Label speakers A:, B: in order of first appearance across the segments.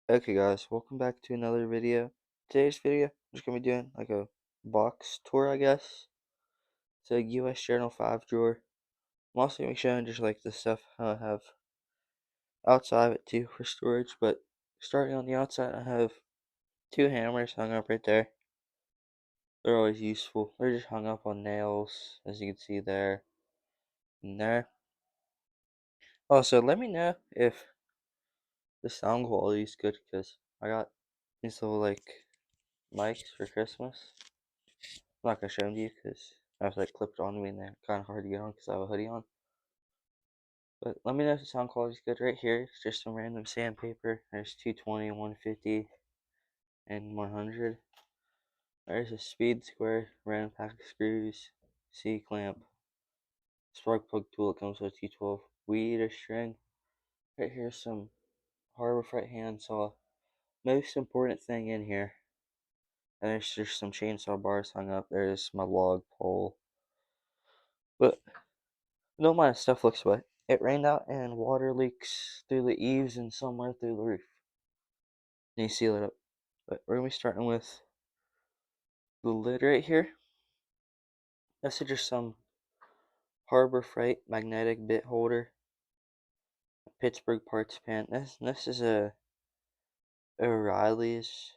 A: Okay guys, welcome back to another video. Today's video, I'm just gonna be doing like a box tour, I guess. It's a US Journal 5 drawer. I'm also gonna be showing just like the stuff I have outside of it too for storage, but starting on the outside, I have two hammers hung up right there. They're always useful. They're just hung up on nails, as you can see there and there. Also, let me know if the sound quality is good, because I got these little like mics for Christmas. I'm not gonna show them to you because I have like clipped onto me and they're kind of hard to get on because I have a hoodie on. But let me know if the sound quality is good. Right here, it's just some random sandpaper. There's 220, 150, and 100. There's a speed square, random pack of screws, C-clamp, spark plug tool. It comes with a T12 weed or string. Right here's some Harbor Freight handsaw. Most important thing in here. And there's just some chainsaw bars hung up. There's my log pole. But no, my stuff looks wet. It rained out and water leaks through the eaves and somewhere through the roof. And you seal it up. But we're gonna be starting with the lid right here. This is just some Harbor Freight magnetic bit holder. Pittsburgh parts pan. This is a O'Reilly's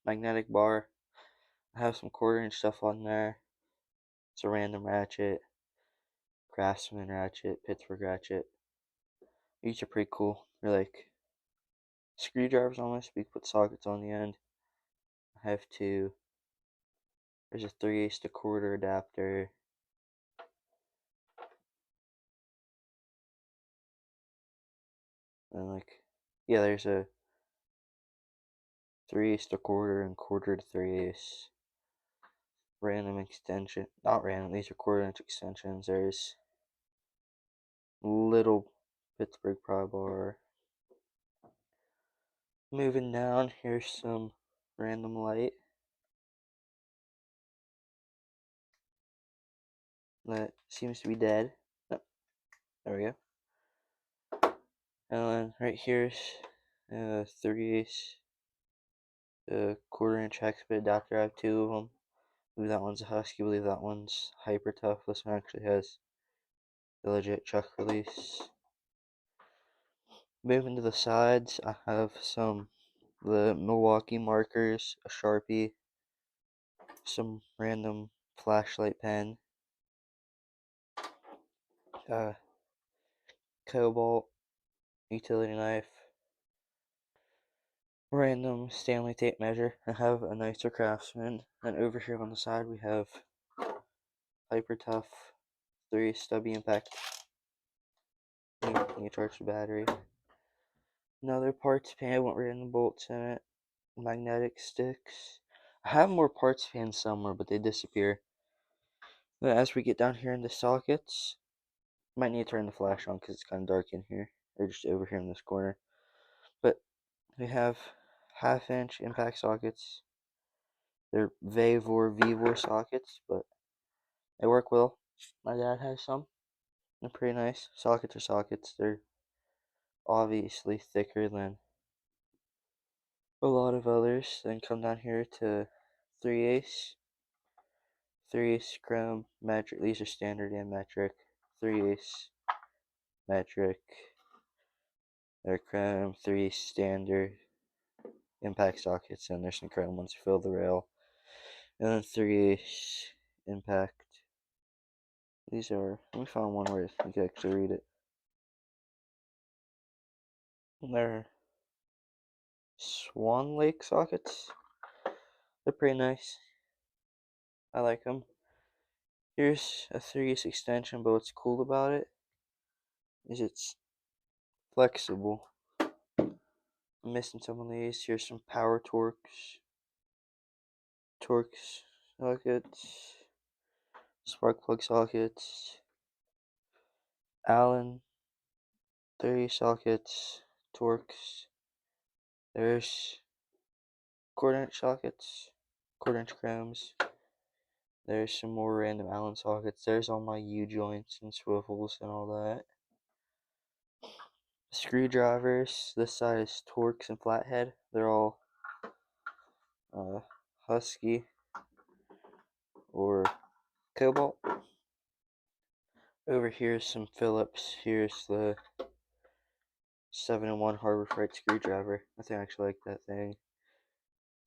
A: magnetic bar. I have some quarter-inch stuff on there. It's a random ratchet, Craftsman ratchet, Pittsburgh ratchet. These are pretty cool. They're like screwdrivers almost, but you put sockets on the end. I have two. There's a 3/8 to quarter adapter. And like, yeah, there's a 3/8 to quarter and quarter to 3/8. Random extension. Not random, these are quarter-inch extensions. There's little Pittsburgh pry bar. Moving down, here's some random light that seems to be dead. Oh, there we go. And then right here's 3/8 quarter-inch hex bit adapter. I have two of them. I believe that one's a Husky. I believe that one's hyper tough. This one actually has the legit chuck release. Moving to the sides, I have the Milwaukee markers, a Sharpie, some random flashlight pen, uh, Cobalt utility knife, random Stanley tape measure. I have a nicer Craftsman. And over here on the side we have Hyper Tough 3 stubby impact. You charge the battery. Another parts pan with random bolts in it. Magnetic sticks. I have more parts pans somewhere, but they disappear. Then as we get down here into sockets, might need to turn the flash on because it's kind of dark in here, or just over here in this corner. But we have 1/2 inch impact sockets. They're Vevor sockets, but they work well. My dad has some. They're pretty nice. Sockets are sockets. They're obviously thicker than a lot of others. Then come down here to 3/8. 3/8 chrome metric. These are standard and metric. 3/8 metric. They're chrome 3 standard impact sockets, and there's some chrome ones to fill the rail. And then 3/8 impact. These are, let me find one where you can actually read it. They're Swan Lake sockets. They're pretty nice. I like them. Here's a 3/8 extension, but what's cool about it is it's flexible. I'm missing some of these. Here's some power Torx sockets, spark plug sockets, Allen 30 sockets, Torx. There's quarter-inch sockets, quarter-inch chromes. There's some more random Allen sockets. There's all my U-joints and swivels and all that. Screwdrivers. This side is Torx and Flathead. They're all Husky or Cobalt. Over here is some Phillips. Here's the 7-in-1 Harbor Freight screwdriver. I think I actually like that thing.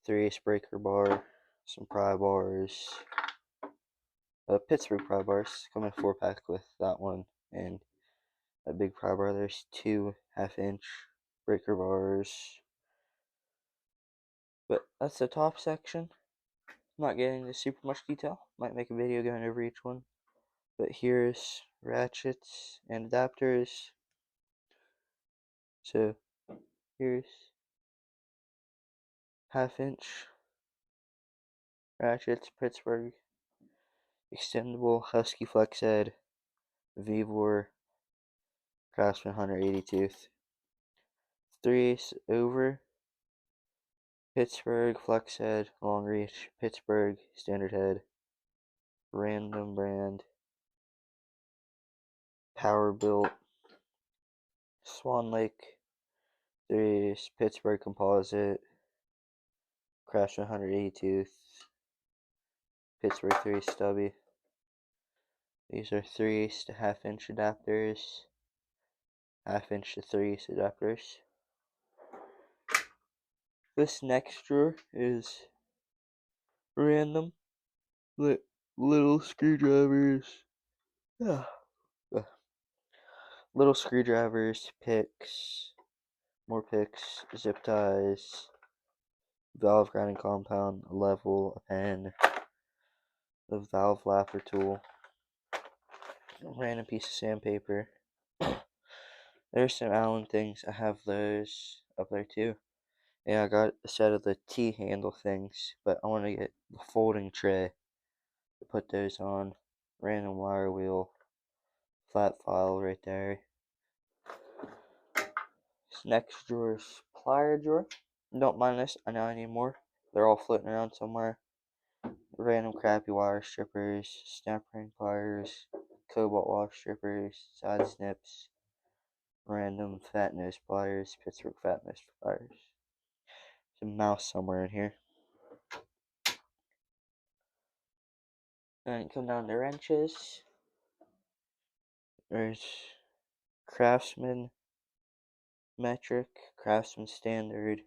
A: 3/8 breaker bar, some pry bars, Pittsburgh pry bars. Come in a 4-pack with that one and a big pry bar. There's 2 1/2-inch breaker bars. But that's the top section. I'm not getting into super much detail. Might make a video going over each one. But here's ratchets and adapters. So here's 1/2-inch ratchets, Pittsburgh, extendable Husky flex head, Vevor, Craftsman 180 tooth, 3/8 over, Pittsburgh flex head, long reach, Pittsburgh standard head, random brand, power built, Swan Lake, 3/8 Pittsburgh composite, Craftsman 180 tooth, Pittsburgh 3/8 stubby. These are 3/8 to 1/2-inch adapters, 1/2-inch to 3/8 adapters. This next drawer is random little screwdrivers. Little screwdrivers, picks, more picks, zip ties, valve grinding compound, a level, a pen, the valve flapper tool, a random piece of sandpaper. There's some Allen things. I have those up there too. And I got a set of the T-handle things, but I want to get the folding tray to put those on. Random wire wheel, flat file right there. This next drawer is plier drawer. Don't mind this, I know I need more. They're all floating around somewhere. Random crappy wire strippers, snap ring pliers, cobalt wire strippers, side snips, random fat nose pliers, Pittsburgh fat nose pliers. There's a mouse somewhere in here. And come down to wrenches. There's Craftsman metric, Craftsman standard,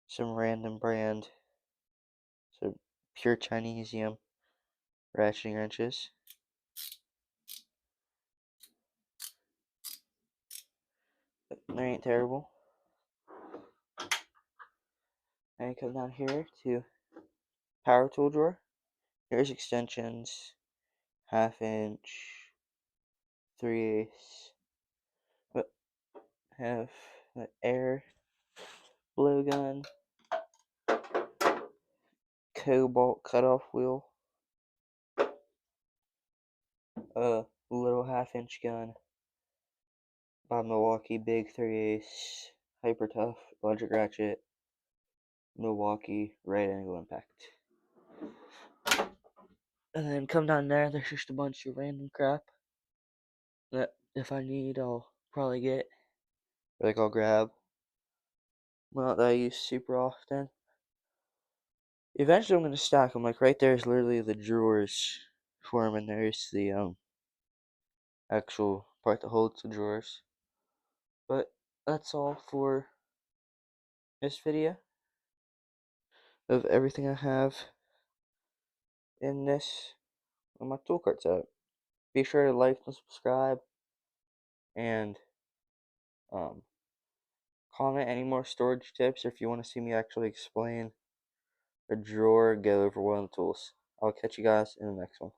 A: some random brand, so pure Chinesium ratcheting wrenches. But they ain't terrible. And come down here to power tool drawer. Here's extensions, 1/2-inch, 3/8. But have the air blowgun, cobalt cutoff wheel, a little 1/2-inch gun by Milwaukee, big 3/8, hyper tough electric ratchet, Milwaukee right angle impact. And then come down there, there's just a bunch of random crap that if I need, I'll probably get, or like I'll grab. Not that I use super often. Eventually I'm going to stack them. Like right there is literally the drawers for them, and there's the actual part that holds the drawers. But that's all for this video of everything I have in this on my tool cart setup. Be sure to like and subscribe, and comment any more storage tips, or if you want to see me actually explain a drawer, go over one of the tools. I'll catch you guys in the next one.